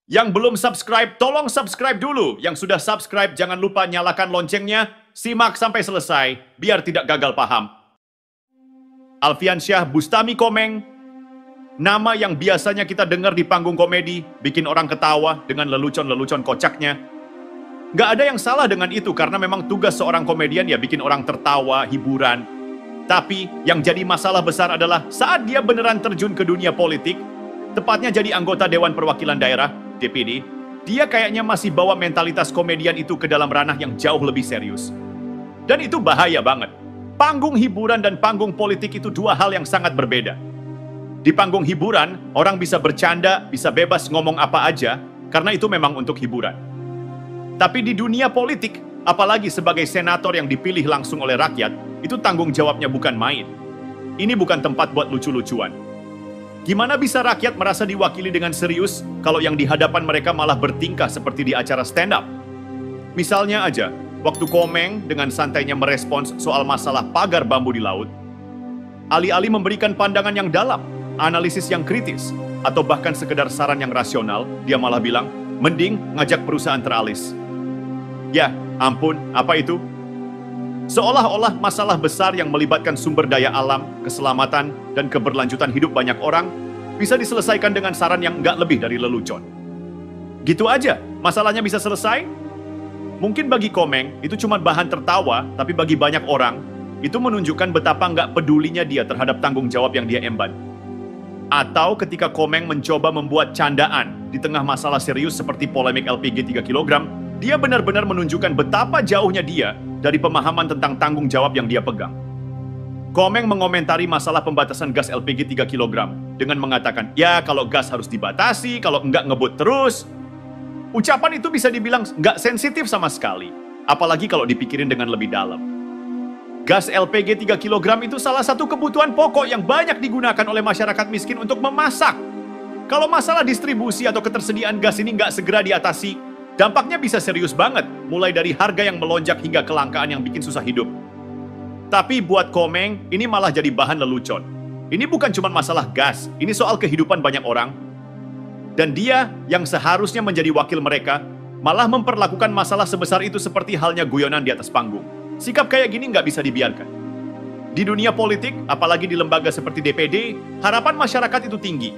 Yang belum subscribe, tolong subscribe dulu. Yang sudah subscribe, jangan lupa nyalakan loncengnya. Simak sampai selesai, biar tidak gagal paham. Alfiansyah Bustami Komeng, nama yang biasanya kita dengar di panggung komedi, bikin orang ketawa dengan lelucon-lelucon kocaknya. Nggak ada yang salah dengan itu, karena memang tugas seorang komedian ya bikin orang tertawa, hiburan. Tapi yang jadi masalah besar adalah saat dia beneran terjun ke dunia politik, tepatnya jadi anggota Dewan Perwakilan Daerah, DPD, dia kayaknya masih bawa mentalitas komedian itu ke dalam ranah yang jauh lebih serius. Dan itu bahaya banget. Panggung hiburan dan panggung politik itu dua hal yang sangat berbeda. Di panggung hiburan, orang bisa bercanda, bisa bebas ngomong apa aja, karena itu memang untuk hiburan. Tapi di dunia politik, apalagi sebagai senator yang dipilih langsung oleh rakyat, itu tanggung jawabnya bukan main. Ini bukan tempat buat lucu-lucuan. Gimana bisa rakyat merasa diwakili dengan serius kalau yang di hadapan mereka malah bertingkah seperti di acara stand-up? Misalnya aja, waktu Komeng dengan santainya merespons soal masalah pagar bambu di laut, alih-alih memberikan pandangan yang dalam, analisis yang kritis, atau bahkan sekedar saran yang rasional, dia malah bilang, mending ngajak perusahaan teralis. Ya, ampun, apa itu? Seolah-olah masalah besar yang melibatkan sumber daya alam, keselamatan, dan keberlanjutan hidup banyak orang bisa diselesaikan dengan saran yang nggak lebih dari lelucon. Gitu aja, masalahnya bisa selesai? Mungkin bagi Komeng, itu cuma bahan tertawa, tapi bagi banyak orang, itu menunjukkan betapa nggak pedulinya dia terhadap tanggung jawab yang dia emban. Atau ketika Komeng mencoba membuat candaan di tengah masalah serius seperti polemik LPG 3 kg, dia benar-benar menunjukkan betapa jauhnya dia dari pemahaman tentang tanggung jawab yang dia pegang. Komeng mengomentari masalah pembatasan gas LPG 3 kg dengan mengatakan, ya kalau gas harus dibatasi, kalau enggak ngebut terus. Ucapan itu bisa dibilang nggak sensitif sama sekali, apalagi kalau dipikirin dengan lebih dalam. Gas LPG 3 kg itu salah satu kebutuhan pokok yang banyak digunakan oleh masyarakat miskin untuk memasak. Kalau masalah distribusi atau ketersediaan gas ini nggak segera diatasi, dampaknya bisa serius banget, mulai dari harga yang melonjak hingga kelangkaan yang bikin susah hidup. Tapi buat Komeng, ini malah jadi bahan lelucon. Ini bukan cuma masalah gas, ini soal kehidupan banyak orang. Dan dia yang seharusnya menjadi wakil mereka, malah memperlakukan masalah sebesar itu seperti halnya guyonan di atas panggung. Sikap kayak gini nggak bisa dibiarkan. Di dunia politik, apalagi di lembaga seperti DPD, harapan masyarakat itu tinggi.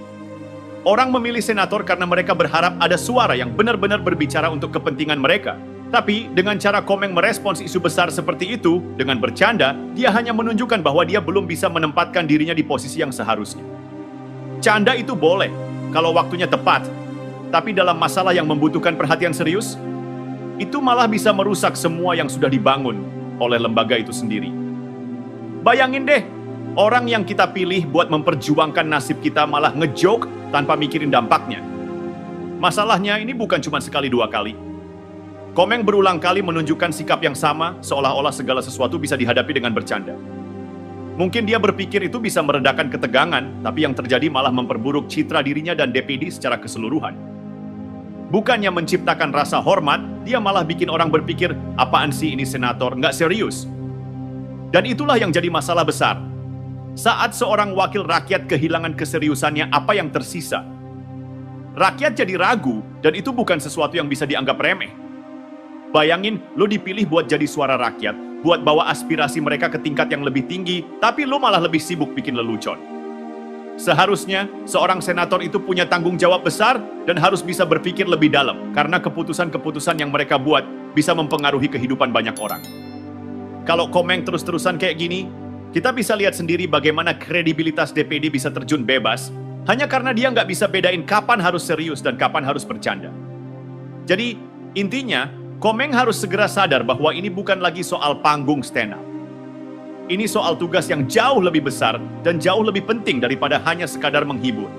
Orang memilih senator karena mereka berharap ada suara yang benar-benar berbicara untuk kepentingan mereka. Tapi dengan cara Komeng merespons isu besar seperti itu, dengan bercanda, dia hanya menunjukkan bahwa dia belum bisa menempatkan dirinya di posisi yang seharusnya. Canda itu boleh, kalau waktunya tepat. Tapi dalam masalah yang membutuhkan perhatian serius, itu malah bisa merusak semua yang sudah dibangun oleh lembaga itu sendiri. Bayangin deh, orang yang kita pilih buat memperjuangkan nasib kita malah ngejoke tanpa mikirin dampaknya. Masalahnya ini bukan cuma sekali dua kali. Komeng berulang kali menunjukkan sikap yang sama, seolah-olah segala sesuatu bisa dihadapi dengan bercanda. Mungkin dia berpikir itu bisa meredakan ketegangan, tapi yang terjadi malah memperburuk citra dirinya dan DPD secara keseluruhan. Bukannya menciptakan rasa hormat, dia malah bikin orang berpikir, apaan sih ini senator, nggak serius. Dan itulah yang jadi masalah besar. Saat seorang wakil rakyat kehilangan keseriusannya, apa yang tersisa? Rakyat jadi ragu, dan itu bukan sesuatu yang bisa dianggap remeh. Bayangin, lo dipilih buat jadi suara rakyat, buat bawa aspirasi mereka ke tingkat yang lebih tinggi, tapi lo malah lebih sibuk bikin lelucon. Seharusnya, seorang senator itu punya tanggung jawab besar dan harus bisa berpikir lebih dalam, karena keputusan-keputusan yang mereka buat bisa mempengaruhi kehidupan banyak orang. Kalau Komeng terus-terusan kayak gini, kita bisa lihat sendiri bagaimana kredibilitas DPD bisa terjun bebas, hanya karena dia nggak bisa bedain kapan harus serius dan kapan harus bercanda. Jadi, intinya, Komeng harus segera sadar bahwa ini bukan lagi soal panggung stand-up. Ini soal tugas yang jauh lebih besar dan jauh lebih penting daripada hanya sekadar menghibur.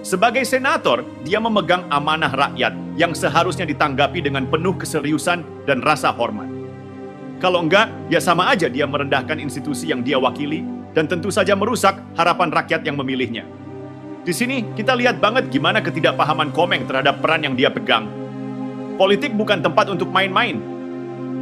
Sebagai senator, dia memegang amanah rakyat yang seharusnya ditanggapi dengan penuh keseriusan dan rasa hormat. Kalau enggak, ya sama aja dia merendahkan institusi yang dia wakili dan tentu saja merusak harapan rakyat yang memilihnya. Di sini kita lihat banget gimana ketidakpahaman Komeng terhadap peran yang dia pegang. Politik bukan tempat untuk main-main.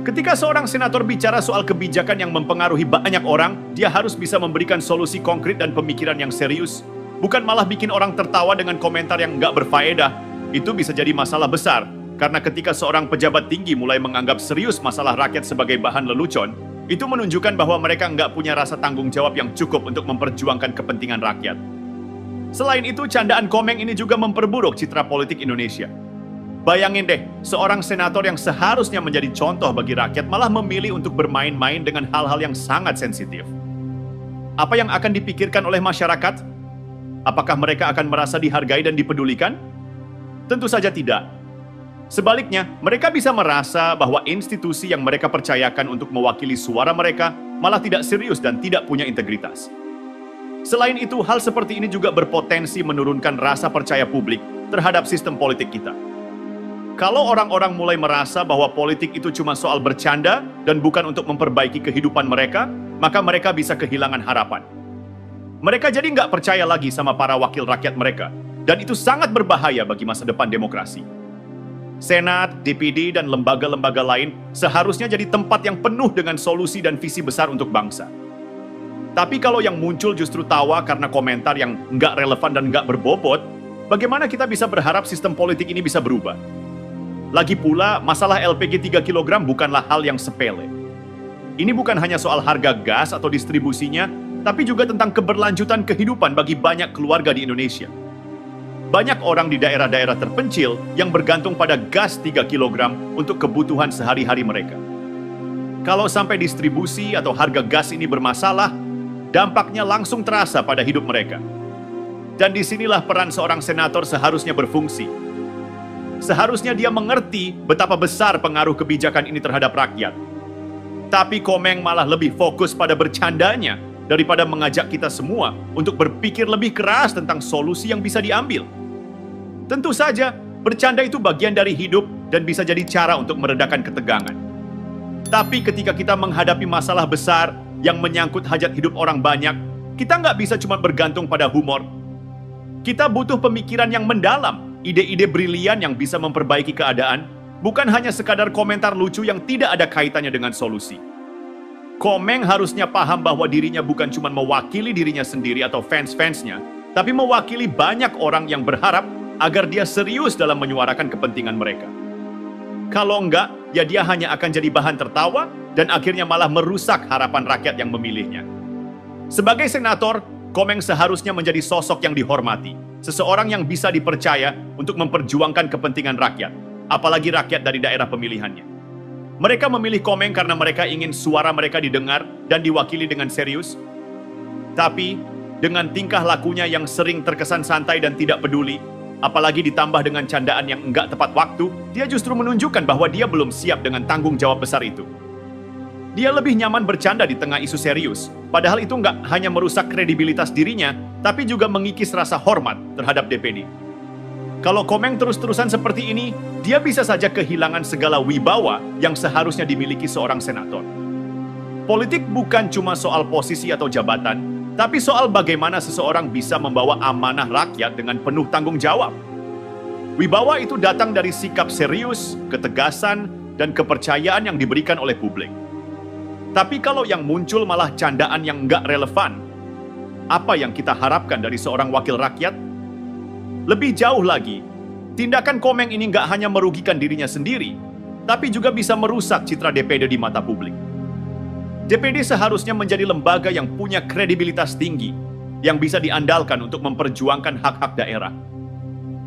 Ketika seorang senator bicara soal kebijakan yang mempengaruhi banyak orang, dia harus bisa memberikan solusi konkret dan pemikiran yang serius, bukan malah bikin orang tertawa dengan komentar yang nggak berfaedah Itu bisa jadi masalah besar, karena ketika seorang pejabat tinggi mulai menganggap serius masalah rakyat sebagai bahan lelucon, itu menunjukkan bahwa mereka nggak punya rasa tanggung jawab yang cukup untuk memperjuangkan kepentingan rakyat. Selain itu, candaan Komeng ini juga memperburuk citra politik Indonesia. Bayangin deh, seorang senator yang seharusnya menjadi contoh bagi rakyat malah memilih untuk bermain-main dengan hal-hal yang sangat sensitif. Apa yang akan dipikirkan oleh masyarakat? Apakah mereka akan merasa dihargai dan dipedulikan? Tentu saja tidak. Sebaliknya, mereka bisa merasa bahwa institusi yang mereka percayakan untuk mewakili suara mereka malah tidak serius dan tidak punya integritas. Selain itu, hal seperti ini juga berpotensi menurunkan rasa percaya publik terhadap sistem politik kita. Kalau orang-orang mulai merasa bahwa politik itu cuma soal bercanda dan bukan untuk memperbaiki kehidupan mereka, maka mereka bisa kehilangan harapan. Mereka jadi nggak percaya lagi sama para wakil rakyat mereka, dan itu sangat berbahaya bagi masa depan demokrasi. Senat, DPD, dan lembaga-lembaga lain seharusnya jadi tempat yang penuh dengan solusi dan visi besar untuk bangsa. Tapi kalau yang muncul justru tawa karena komentar yang nggak relevan dan nggak berbobot, bagaimana kita bisa berharap sistem politik ini bisa berubah? Lagi pula, masalah LPG 3 kg bukanlah hal yang sepele. Ini bukan hanya soal harga gas atau distribusinya, tapi juga tentang keberlanjutan kehidupan bagi banyak keluarga di Indonesia. Banyak orang di daerah-daerah terpencil yang bergantung pada gas 3 kg untuk kebutuhan sehari-hari mereka. Kalau sampai distribusi atau harga gas ini bermasalah, dampaknya langsung terasa pada hidup mereka. Dan disinilah peran seorang senator seharusnya berfungsi. Seharusnya dia mengerti betapa besar pengaruh kebijakan ini terhadap rakyat. Tapi Komeng malah lebih fokus pada bercandanya daripada mengajak kita semua untuk berpikir lebih keras tentang solusi yang bisa diambil. Tentu saja, bercanda itu bagian dari hidup dan bisa jadi cara untuk meredakan ketegangan. Tapi ketika kita menghadapi masalah besar yang menyangkut hajat hidup orang banyak, kita nggak bisa cuma bergantung pada humor. Kita butuh pemikiran yang mendalam, ide-ide brilian yang bisa memperbaiki keadaan, bukan hanya sekadar komentar lucu yang tidak ada kaitannya dengan solusi. Komeng harusnya paham bahwa dirinya bukan cuma mewakili dirinya sendiri atau fans-fansnya, tapi mewakili banyak orang yang berharap agar dia serius dalam menyuarakan kepentingan mereka. Kalau enggak, ya dia hanya akan jadi bahan tertawa dan akhirnya malah merusak harapan rakyat yang memilihnya. Sebagai senator, Komeng seharusnya menjadi sosok yang dihormati, seseorang yang bisa dipercaya untuk memperjuangkan kepentingan rakyat, apalagi rakyat dari daerah pemilihannya. Mereka memilih Komeng karena mereka ingin suara mereka didengar dan diwakili dengan serius. Tapi, dengan tingkah lakunya yang sering terkesan santai dan tidak peduli, apalagi ditambah dengan candaan yang enggak tepat waktu, dia justru menunjukkan bahwa dia belum siap dengan tanggung jawab besar itu. Dia lebih nyaman bercanda di tengah isu serius, padahal itu enggak hanya merusak kredibilitas dirinya, tapi juga mengikis rasa hormat terhadap DPD. Kalau Komeng terus-terusan seperti ini, dia bisa saja kehilangan segala wibawa yang seharusnya dimiliki seorang senator. Politik bukan cuma soal posisi atau jabatan, tapi soal bagaimana seseorang bisa membawa amanah rakyat dengan penuh tanggung jawab. Wibawa itu datang dari sikap serius, ketegasan, dan kepercayaan yang diberikan oleh publik. Tapi kalau yang muncul malah candaan yang nggak relevan, apa yang kita harapkan dari seorang wakil rakyat? Lebih jauh lagi, tindakan Komeng ini nggak hanya merugikan dirinya sendiri, tapi juga bisa merusak citra DPD di mata publik. DPD seharusnya menjadi lembaga yang punya kredibilitas tinggi, yang bisa diandalkan untuk memperjuangkan hak-hak daerah.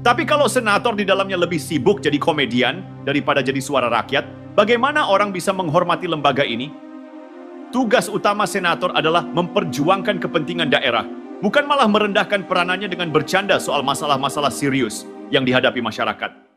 Tapi kalau senator di dalamnya lebih sibuk jadi komedian daripada jadi suara rakyat, bagaimana orang bisa menghormati lembaga ini? Tugas utama senator adalah memperjuangkan kepentingan daerah, bukan malah merendahkan peranannya dengan bercanda soal masalah-masalah serius yang dihadapi masyarakat.